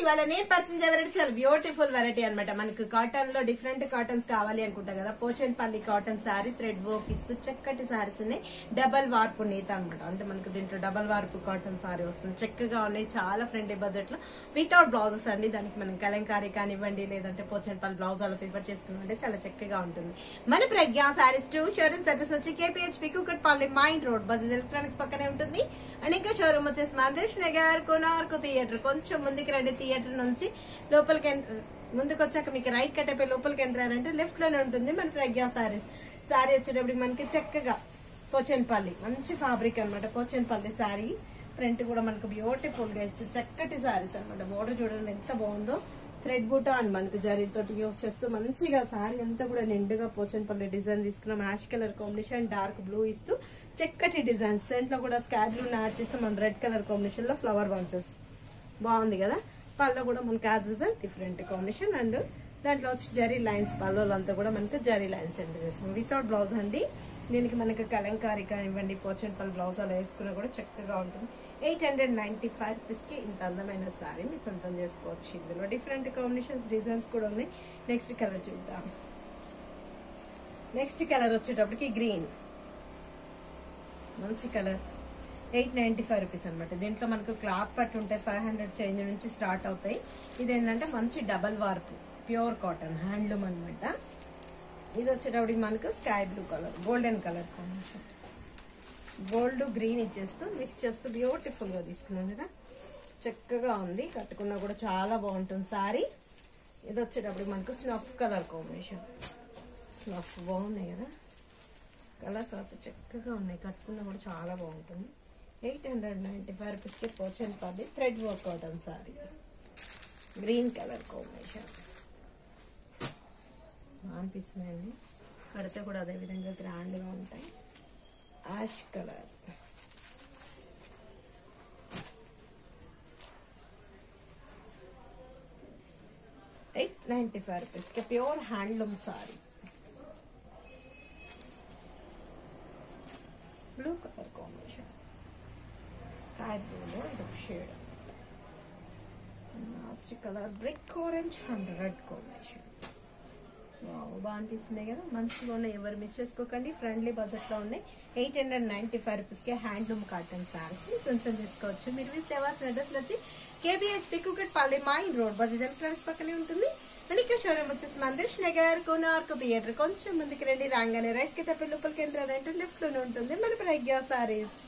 ఇవాళ నేను purchase variety చాలా బ్యూటిఫుల్ వెరైటీ అనమాట. మనకు కాటన్ లో డిఫరెంట్ కాటన్స్ కావాలి అనుకుంటాం కదా. Pochampally cotton sari thread work ఇస్తూ చక్కటి శారీస్ ఉన్నాయి. డబల్ వార్పు నేత అనమాట. అంటే మనకు దీంట్లో డబల్ వార్పు కాటన్ శారీ వస్తుంది. చక్కగా ఉన్నాయి, చాలా ఫ్రెండ్లీ బడ్జెట్ లో వితౌట్ బ్లౌజెస్ అండి. దానికి మనం కలంకారీ కానివ్వండి, లేదంటే పోచన్పల్లి బ్లౌజ్ అలా ప్రిఫర్ చేసుకున్నామంటే చాలా చక్కగా ఉంటుంది. మన ప్రజ్ఞ శారీస్ టూ షోరూమ్స్ అడ్రస్ వచ్చి KPHP Kukatpally main road Bajaj electronics పక్కనే ఉంటుంది. అండ్ ఇంకా షోరూమ్ వచ్చేసి మందిష్ నగర్ కోనార్కు థియేటర్. కొంచెం ముందుకు రండి, థియేటర్ నుంచి లోపలికి ముందుకు వచ్చాక మీకు రైట్ కట్ అయిపోయి లోపలికి ఎంట్రారంటే లెఫ్ట్ లోనే ఉంటుంది మన ప్రజ్ఞ శారీస్. శారీ వచ్చేటప్పటికి మనకి చక్కగా పోచన్పల్లి మంచి ఫ్యాబ్రిక్ అనమాట. పోచన్పల్లి శారీ ప్రింట్ కూడా మనకు బ్యూటిఫుల్ గా ఇస్తుంది. చక్కటి శారీస్ అనమాట. బోర్డర్ చూడండి ఎంత బాగుందో. థ్రెడ్ బూటా అండ్ మనకు జరీతో యూజ్ చేస్తూ మంచిగా శారీ అంతా కూడా నిండుగా పోచన్పల్లి డిజైన్ తీసుకున్నాం. Ash colour combination, dark blue ఇస్తూ చక్కటి డిజైన్స్. దాంట్లో కూడా స్కై బ్లూ యాడ్ చేస్తే మన రెడ్ కలర్ కాంబినేషన్ లో ఫ్లవర్ బంచెస్ బాగుంది కదా. పళ్ళు కూడా మనకి as usual different combination. And దాంట్లో వచ్చి జరీ లైన్స్, పళ్ళులంతా కూడా మనకి జరీ లైన్స్ ఎంటర్ చేస్తాం. వితౌట్ బ్లౌజ్ అండి. దీనికి మనకి కలంకారీ కానివ్వండి, పోచన్పల్లి బ్లౌజ్ అలా వేసుకున్నా కూడా చక్కగా ఉంటుంది. 895 రూపీస్ కి ఇంత అందమైన శారీ మీరు సొంతం చేసుకోవచ్చు. ఇందులో డిఫరెంట్ కాంబినేషన్స్, డిజైన్స్ కూడా ఉన్నాయి. నెక్స్ట్ కలర్ చూద్దాం. నెక్స్ట్ కలర్ వచ్చేటప్పటికి గ్రీన్, మంచి కలర్. 895 రూపీస్ అనమాట. దీంట్లో మనకు క్లాత్ పట్టు ఉంటాయి. 500 చేంజ్ నుంచి స్టార్ట్ అవుతాయి. ఇదేంటంటే మంచి డబల్ వార్పు ప్యూర్ కాటన్ హ్యాండ్లూమ్ అనమాట. ఇది వచ్చేటప్పటికి మనకు sky blue colour, golden colour combination. Gold green ఇచ్చేస్తూ మిక్స్ చేస్తూ బ్యూటిఫుల్ గా తీసుకున్నాం కదా. చక్కగా ఉంది, కట్టుకున్నా కూడా చాలా బాగుంటుంది శారీ. ఇది వచ్చేటప్పటికి మనకు స్నఫ్ కలర్ కాంబినేషన్. స్నఫ్ బాగున్నాయి కదా కలర్స్, అయితే చక్కగా ఉన్నాయి, కట్టుకున్నా కూడా చాలా బాగుంటుంది. 895 రూపీస్ కి Pochampally thread work cotton sari, green colour combination అనిపిస్తున్నాయండి. కడితే కూడా అదే విధంగా గ్రాండ్ గా ఉంటాయి. యాష్ కలర్, $895 రూపీస్ కి pure handloom sari. Blue colour combination, sky బ్లూలో ఇది shade. Last colour brick orange and red combination. బాగా అనిపిస్తున్నాయి కదా, మంచిగా ఉన్నాయి. ఎవరు మిస్ చేసుకోకండి, ఫ్రెండ్లీ బడ్జెట్ లో ఉన్నాయి. 895 రూపీస్ కి హ్యాండ్లూమ్ కాటన్ శారీస్ సొంతం చేసుకోవచ్చు. మీరు విజిట్ చేయాల్సిన అడ్రస్ వచ్చి KBHP Kukatpally main road Bajaj electronics పక్కనే ఉంటుంది. అండ్ ఇక్కడ షోరూమ్ వచ్చేసి మందిష్ నగర్ కోనార్కు థియేటర్. కొంచెం ముందుకు రండి, రాగానే రైట్ కి తప్పి లోపలికి ఎంట్రారంటే లెఫ్ట్ లోనే ఉంటుంది మన ప్రజ్ఞ శారీస్.